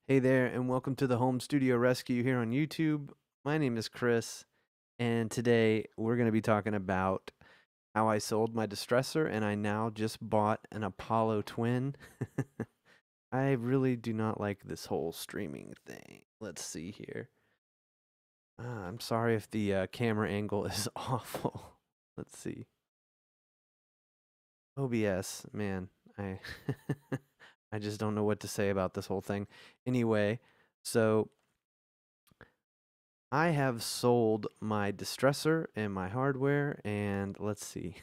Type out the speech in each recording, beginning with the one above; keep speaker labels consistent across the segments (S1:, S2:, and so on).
S1: Hey there, and welcome to the Home Studio Rescue here on YouTube. My name is Chris, and today we're going to be talking about how I sold my distressor and I now just bought an Apollo Twin. I really do not like this whole streaming thing. Let's see here. I'm sorry if the camera angle is awful. Let's see. OBS, man, I I just don't know what to say about this whole thing. Anyway, so I have sold my distressor and my hardware, and let's see.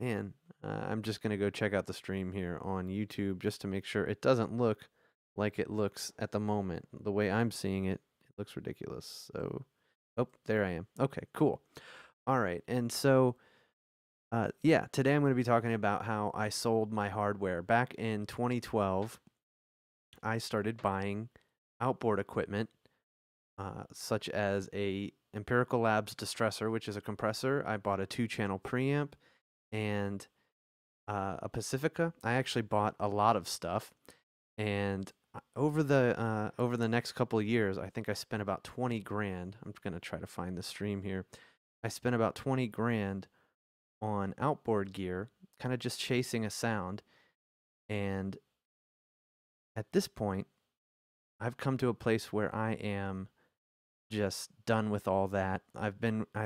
S1: Man, I'm just going to go check out the stream here on YouTube just to make sure it doesn't look like it looks at the moment. The way I'm seeing it, it looks ridiculous. So, oh, there I am. Okay, cool. All right. And so, yeah, today I'm going to be talking about how I sold my hardware. Back in 2012, I started buying outboard equipment such as a Empirical Labs distressor, which is a compressor. I bought a 2-channel preamp and a Pacifica. I actually bought a lot of stuff, and over the next couple of years, I think I spent about 20 grand. I'm gonna try to find the stream here. I spent about 20 grand on outboard gear, kind of just chasing a sound. And at this point, I've come to a place where I am just done with all that. I've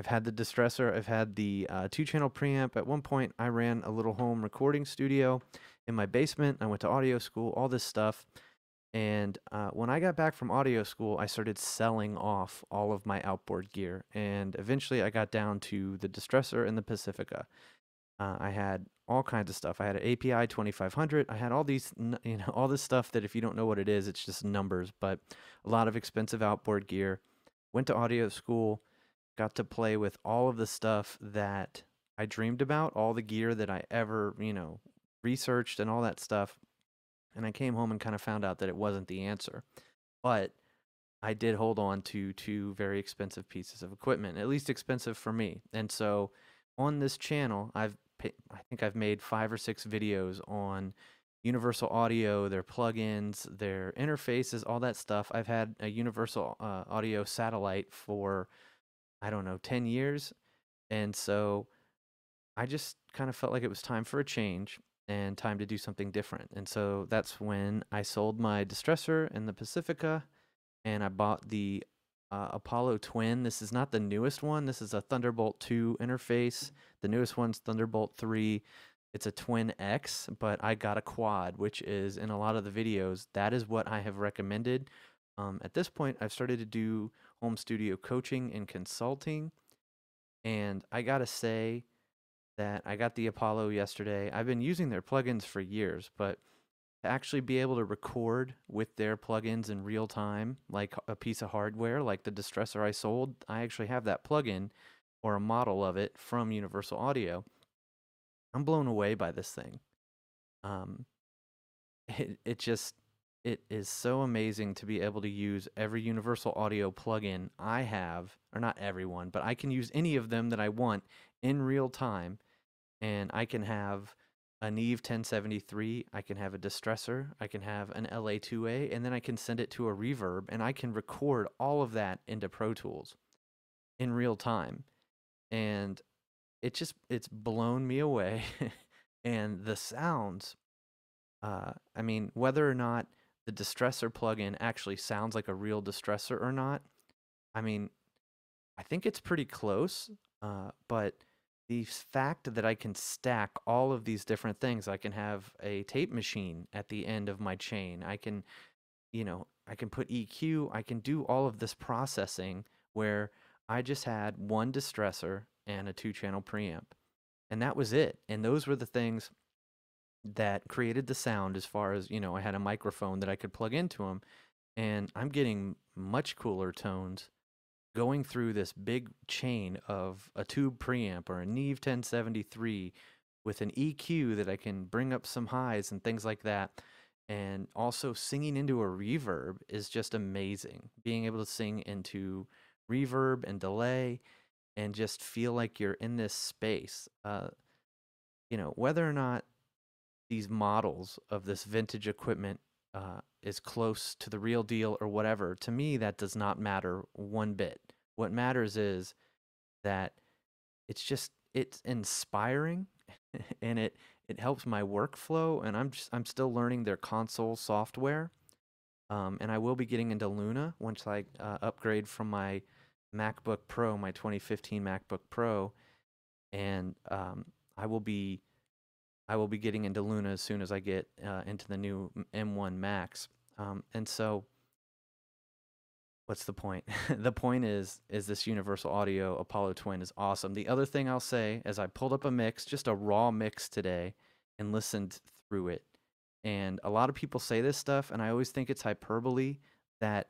S1: had the distressor, I've had the 2-channel preamp. At one point, I ran a little home recording studio in my basement. I went to audio school, all this stuff. And when I got back from audio school, I started selling off all of my outboard gear. And eventually I got down to the distressor and the Pacifica. I had all kinds of stuff. I had an API 2500. I had all these, all this stuff that if you don't know what it is, it's just numbers, but a lot of expensive outboard gear. Went to audio school, got to play with all of the stuff that I dreamed about, all the gear that I ever, researched and all that stuff. And I came home and kind of found out that it wasn't the answer. But I did hold on to two very expensive pieces of equipment, at least expensive for me. And so on this channel, I think I've made 5 or 6 videos on Universal Audio, their plugins, their interfaces, all that stuff. I've had a Universal Audio satellite for, I don't know, 10 years. And so I just kind of felt like it was time for a change and time to do something different. And so that's when I sold my distressor and the Pacifica and I bought the Apollo Twin. This is not the newest one. This is a Thunderbolt 2 interface. The newest one's Thunderbolt 3. It's a Twin X, but I got a quad, which is in a lot of the videos, that is what I have recommended. At this point, I've started to do home studio coaching and consulting, and I gotta say that I got the Apollo yesterday. I've been using their plugins for years, but to actually be able to record with their plugins in real time, like a piece of hardware, like the distressor I sold, I actually have that plugin or a model of it from Universal Audio. I'm blown away by this thing. Um, it just it is so amazing to be able to use every Universal Audio plugin I have, or not everyone, but I can use any of them that I want in real time, and I can have a Neve 1073, I can have a distressor, I can have an LA2A, and then I can send it to a reverb, and I can record all of that into Pro Tools in real time. And it's blown me away. And the sounds, I mean, whether or not the distressor plugin actually sounds like a real distressor or not, I mean, I think it's pretty close, but the fact that I can stack all of these different things, I can have a tape machine at the end of my chain. I can put EQ, I can do all of this processing where I just had one distressor and a 2-channel preamp. And that was it. And those were the things that created the sound as far as, I had a microphone that I could plug into them. And I'm getting much cooler tones going through this big chain of a tube preamp or a Neve 1073 with an EQ that I can bring up some highs and things like that. And also singing into a reverb is just amazing. Being able to sing into reverb and delay and just feel like you're in this space. Whether or not these models of this vintage equipment is close to the real deal or whatever. To me, that does not matter one bit. What matters is that it's inspiring and it helps my workflow, and I'm still learning their console software. And I will be getting into Luna once I upgrade from my MacBook Pro, my 2015 MacBook Pro, and I will be I will be getting into Luna as soon as I get into the new M1 Max. And so, what's the point? The point is this Universal Audio Apollo Twin is awesome. The other thing I'll say is I pulled up a mix, just a raw mix today, and listened through it. And a lot of people say this stuff, and I always think it's hyperbole. That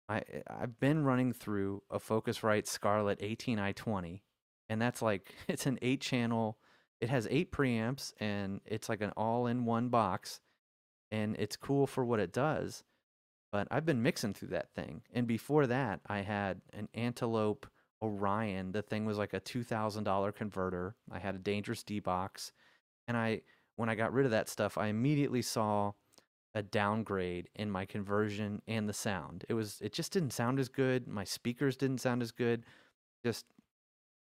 S1: I've been running through a Focusrite Scarlett 18i20, and that's like it's an 8 channel. It has 8 preamps, and it's like an all-in-one box, and it's cool for what it does. But I've been mixing through that thing, and before that, I had an Antelope Orion. The thing was like a $2,000 converter. I had a Dangerous D box, and when I got rid of that stuff, I immediately saw a downgrade in my conversion and the sound. It just didn't sound as good. My speakers didn't sound as good. Just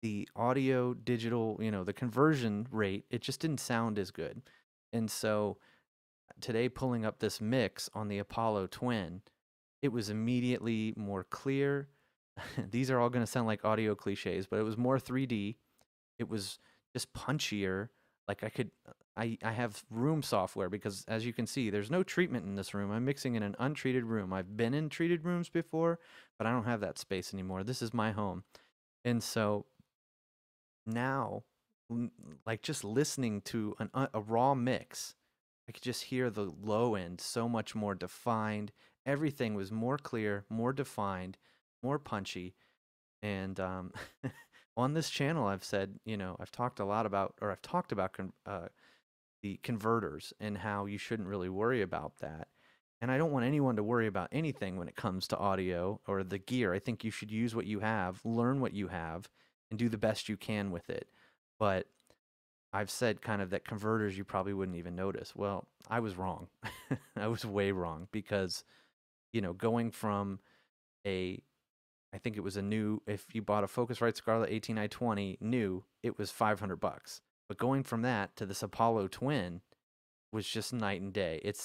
S1: the audio digital, the conversion rate, it just didn't sound as good. And so today pulling up this mix on the Apollo Twin, it was immediately more clear. These are all going to sound like audio cliches, but it was more 3D. It was just punchier. Like I have room software because, as you can see, there's no treatment in this room. I'm mixing in an untreated room. I've been in treated rooms before, but I don't have that space anymore. This is my home. And so now, like just listening to a raw mix, I could just hear the low end so much more defined. Everything was more clear, more defined, more punchy. And on this channel, I've said, I've talked a lot about, or I've talked about the converters and how you shouldn't really worry about that. And I don't want anyone to worry about anything when it comes to audio or the gear. I think you should use what you have, learn what you have, and do the best you can with it. But I've said kind of that converters you probably wouldn't even notice. Well, I was wrong. I was way wrong because, going from I think it was if you bought a Focusrite Scarlett 18i20 new, it was $500. But going from that to this Apollo Twin was just night and day. It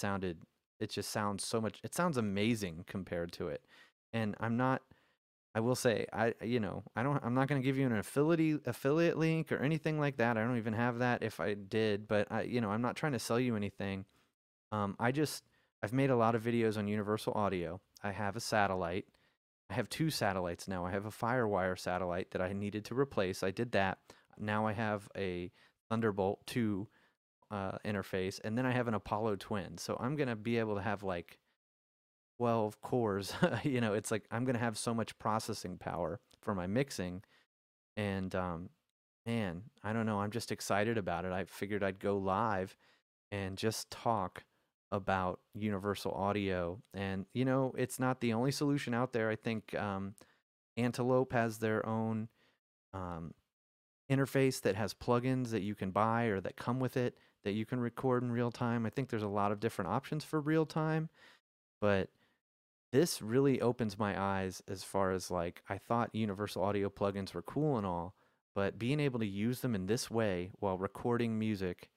S1: just sounds so much, it sounds amazing compared to it. And I will say, I'm not going to give you an affiliate link or anything like that. I don't even have that if I did, but I'm not trying to sell you anything. I've made a lot of videos on Universal Audio. I have a satellite. I have 2 satellites now. I have a Firewire satellite that I needed to replace. I did that. Now I have a Thunderbolt 2 interface, and then I have an Apollo Twin. So I'm going to be able to have like 12 cores. It's like I'm going to have so much processing power for my mixing. And man, I don't know. I'm just excited about it. I figured I'd go live and just talk about Universal Audio. And, it's not the only solution out there. I think Antelope has their own interface that has plugins that you can buy or that come with it that you can record in real time. I think there's a lot of different options for real time, but this really opens my eyes as far as like I thought Universal Audio plugins were cool and all, but being able to use them in this way while recording music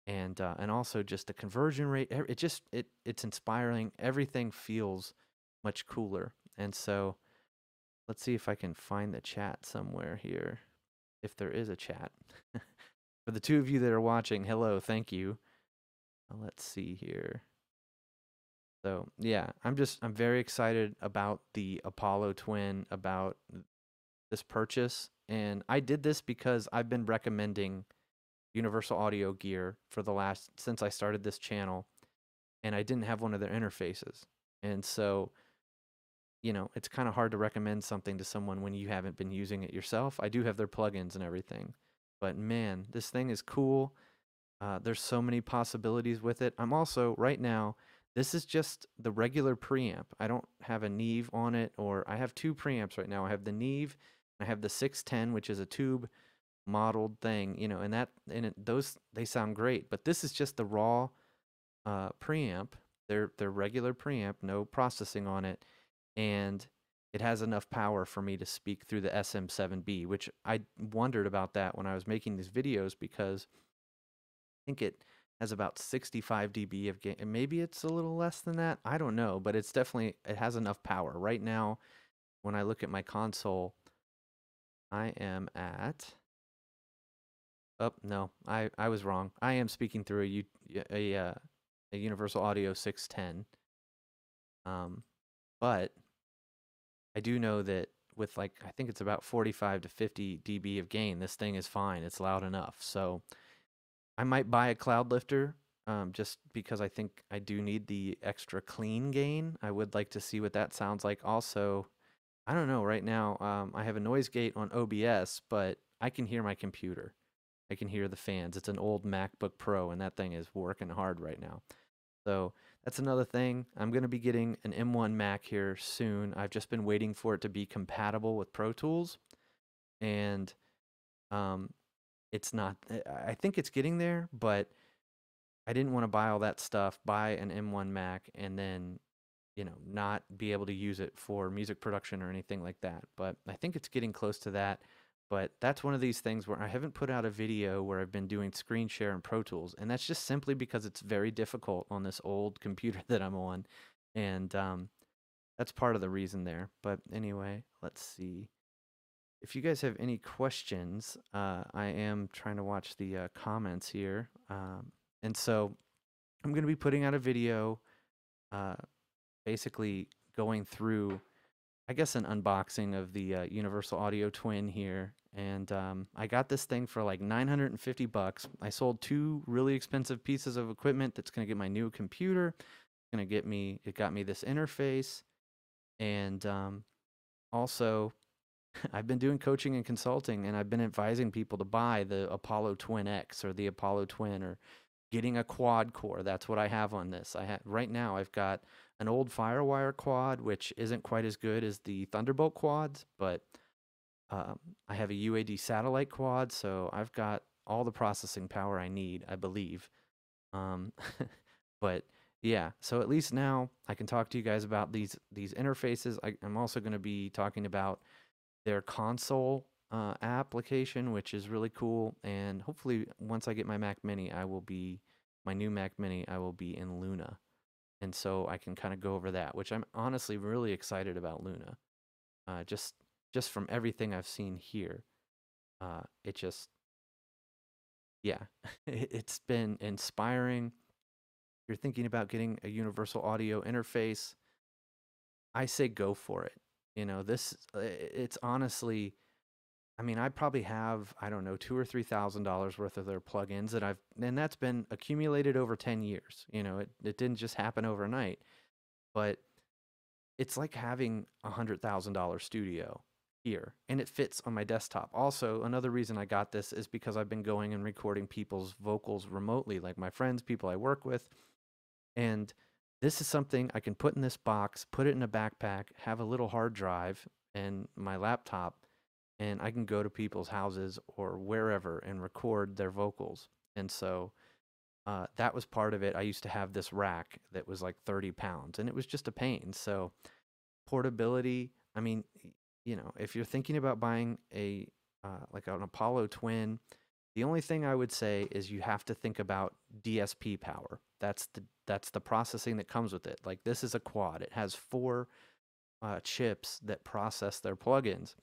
S1: and also just the conversion rate, it's inspiring. Everything feels much cooler. And so let's see if I can find the chat somewhere here, if there is a chat. For the 2 of you that are watching, hello, thank you. Let's see here. So yeah, I'm very excited about the Apollo Twin, about this purchase. And I did this because I've been recommending Universal Audio gear since I started this channel, and I didn't have one of their interfaces. And so, it's kind of hard to recommend something to someone when you haven't been using it yourself. I do have their plugins and everything, but man, this thing is cool. There's so many possibilities with it. I'm also, right now, this is just the regular preamp. I don't have a Neve on it, or I have 2 preamps right now. I have the Neve, I have the 610, which is a tube modeled thing, those they sound great. But this is just the raw preamp, They're regular preamp, no processing on it, and it has enough power for me to speak through the SM7B, which I wondered about that when I was making these videos because I think it has about 65 dB of gain. And maybe it's a little less than that. I don't know, but it's definitely, it has enough power. Right now, when I look at my console, I am at, oh, no, I was wrong. I am speaking through a Universal Audio 610. But I do know that with like, I think it's about 45 to 50 dB of gain, this thing is fine. It's loud enough. So I might buy a cloud lifter just because I think I do need the extra clean gain. I would like to see what that sounds like. Also, I don't know right now. I have a noise gate on OBS, but I can hear my computer. I can hear the fans. It's an old MacBook Pro, and that thing is working hard right now. So that's another thing. I'm going to be getting an M1 Mac here soon. I've just been waiting for it to be compatible with Pro Tools, and um, it's not. I think it's getting there, but I didn't want to buy all that stuff, buy an M1 Mac, and then not be able to use it for music production or anything like that. But I think it's getting close to that. But that's one of these things where I haven't put out a video where I've been doing screen share in Pro Tools. And that's just simply because it's very difficult on this old computer that I'm on. And that's part of the reason there. But anyway, let's see. If you guys have any questions, I am trying to watch the comments here. And so I'm going to be putting out a video uh, basically going through, I guess, an unboxing of the Universal Audio Twin here. And I got this thing for like 950 bucks. I sold two really expensive pieces of equipment that's going to get my new computer. It got me this interface. And also, I've been doing coaching and consulting, and I've been advising people to buy the Apollo Twin X or the Apollo Twin or getting a quad core. That's what I have on this. Right now I've got an old Firewire quad, which isn't quite as good as the Thunderbolt quads, but I have a UAD satellite quad, so I've got all the processing power I need, I believe. Um, but yeah, so at least now I can talk to you guys about these interfaces. I'm also going to be talking about their console application, which is really cool. And hopefully, once I get my Mac Mini, my new Mac Mini, I will be in Luna. And so I can kind of go over that, which I'm honestly really excited about Luna. Just from everything I've seen here, it just, yeah, it's been inspiring. If you're thinking about getting a universal audio interface, I say go for it. It's honestly, I mean, I probably have, I don't know, $2,000 or $3,000 worth of their plugins and that's been accumulated over 10 years. It didn't just happen overnight, but it's like having $100,000 studio here, and it fits on my desktop. Also, another reason I got this is because I've been going and recording people's vocals remotely, like my friends, people I work with, and this is something I can put in this box, put it in a backpack, have a little hard drive and my laptop, and I can go to people's houses or wherever and record their vocals. And so that was part of it. I used to have this rack that was like 30 pounds, and it was just a pain. So portability, I mean, if you're thinking about buying like an Apollo Twin, the only thing I would say is you have to think about DSP power. That's the processing that comes with it. Like, this is a quad. It has 4 chips that process their plugins.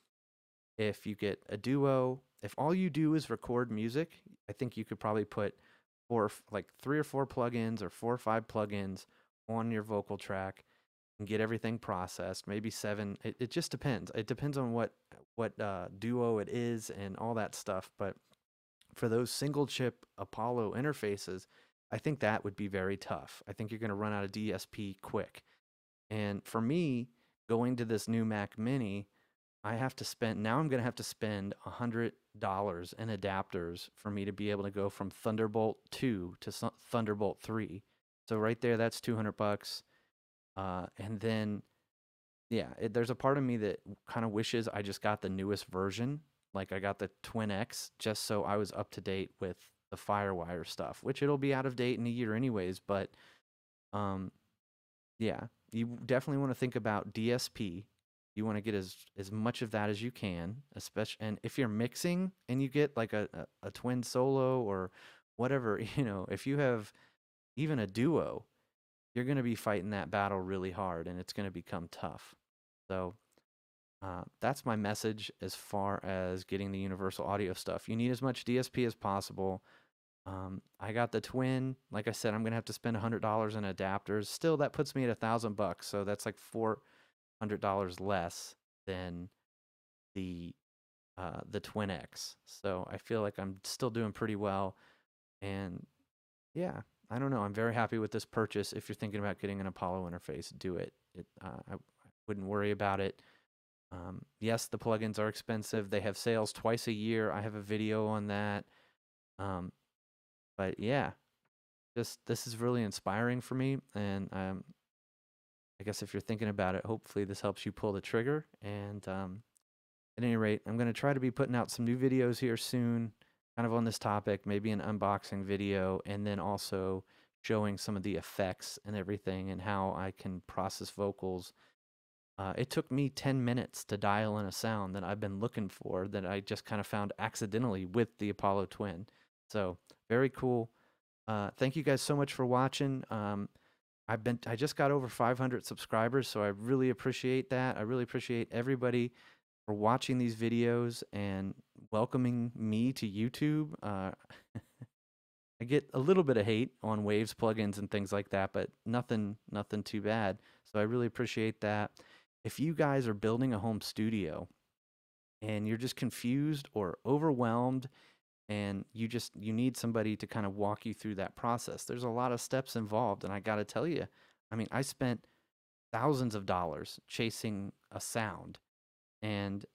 S1: If you get a Duo, if all you do is record music, I think you could probably put 3 or 4 plugins or 4 or 5 plugins on your vocal track and get everything processed. Maybe 7. It just depends. It depends on what Duo it is and all that stuff. But for those single chip Apollo interfaces, I think that would be very tough. I think you're going to run out of DSP quick. And for me, going to this new Mac Mini, I'm going to have to spend $100 in adapters for me to be able to go from Thunderbolt 2 to Thunderbolt 3. So right there, that's $200. And then, yeah, there's a part of me that kind of wishes I just got the newest version. Like, I got the Twin X just so I was up to date with the Firewire stuff, which it'll be out of date in a year anyways. But Yeah, you definitely want to think about DSP. You want to get as much of that as you can, especially, and if you're mixing and you get like a twin solo or whatever, if you have even a duo, you're going to be fighting that battle really hard and it's going to become tough. So that's my message as far as getting the universal audio stuff. You need as much DSP as possible. I got the twin. Like I said, I'm gonna have to spend $100 in adapters. Still, that puts me at $1,000, so that's like $400 less than the the Twin X. So I feel like I'm still doing pretty well. And yeah, I don't know. I'm very happy with this purchase. If you're thinking about getting an Apollo interface, do it. I wouldn't worry about it. Yes, the plugins are expensive. They have sales twice a year. I have a video on that. Um, but yeah, this is really inspiring for me, and I guess if you're thinking about it, hopefully this helps you pull the trigger. And at any rate, I'm going to try to be putting out some new videos here soon, kind of on this topic, maybe an unboxing video, and then also showing some of the effects and everything and how I can process vocals. It took me 10 minutes to dial in a sound that I've been looking for that I just kind of found accidentally with the Apollo Twin. So very cool. Thank you guys so much for watching. I just got over 500 subscribers, so I really appreciate that. I really appreciate everybody for watching these videos and welcoming me to YouTube. I get a little bit of hate on Waves plugins and things like that, but nothing too bad. So I really appreciate that. If you guys are building a home studio and you're just confused or overwhelmed and you need somebody to kind of walk you through that process. There's a lot of steps involved, and I got to tell you, I mean, I spent thousands of dollars chasing a sound, and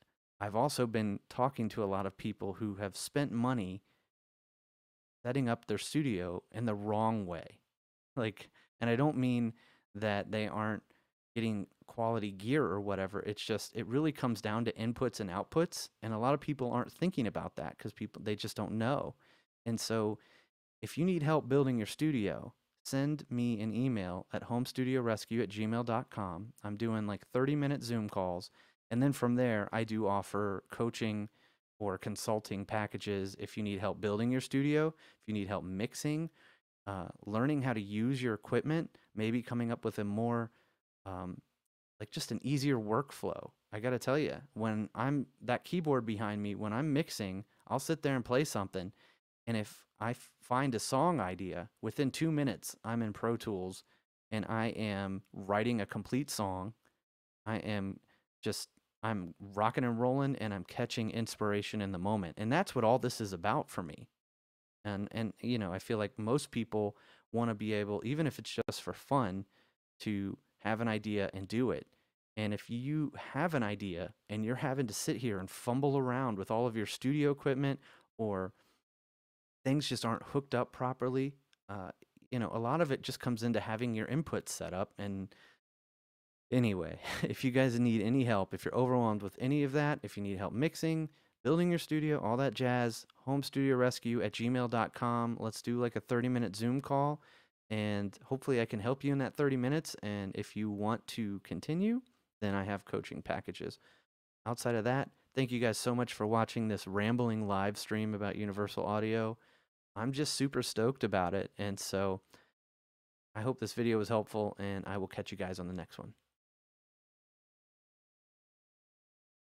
S1: I've also been talking to a lot of people who have spent money setting up their studio in the wrong way. Like, and I don't mean that they aren't getting quality gear or whatever. It's just it really comes down to inputs and outputs, and a lot of people aren't thinking about that because they just don't know. And so, if you need help building your studio, send me an email at homestudiorescue@gmail.com. I'm doing like 30-minute Zoom calls, and then from there, I do offer coaching or consulting packages if you need help building your studio, if you need help mixing, learning how to use your equipment, maybe coming up with a more um, like just an easier workflow. I got to tell you, when I'm that keyboard behind me, when I'm mixing, I'll sit there and play something. And if I find a song idea, within 2 minutes, I'm in Pro Tools and I am writing a complete song. I am just, I'm rocking and rolling and I'm catching inspiration in the moment. And that's what all this is about for me. And I feel like most people want to be able, even if it's just for fun, to have an idea and do it. And if you have an idea and you're having to sit here and fumble around with all of your studio equipment or things just aren't hooked up properly, a lot of it just comes into having your inputs set up. And anyway, if you guys need any help, if you're overwhelmed with any of that, if you need help mixing, building your studio, all that jazz, homestudiorescue@gmail.com. Let's do like a 30-minute Zoom call, and hopefully I can help you in that 30 minutes. And if you want to continue, then I have coaching packages. Outside of that, thank you guys so much for watching this rambling live stream about Universal Audio. I'm just super stoked about it. And so I hope this video was helpful, and I will catch you guys on the next one.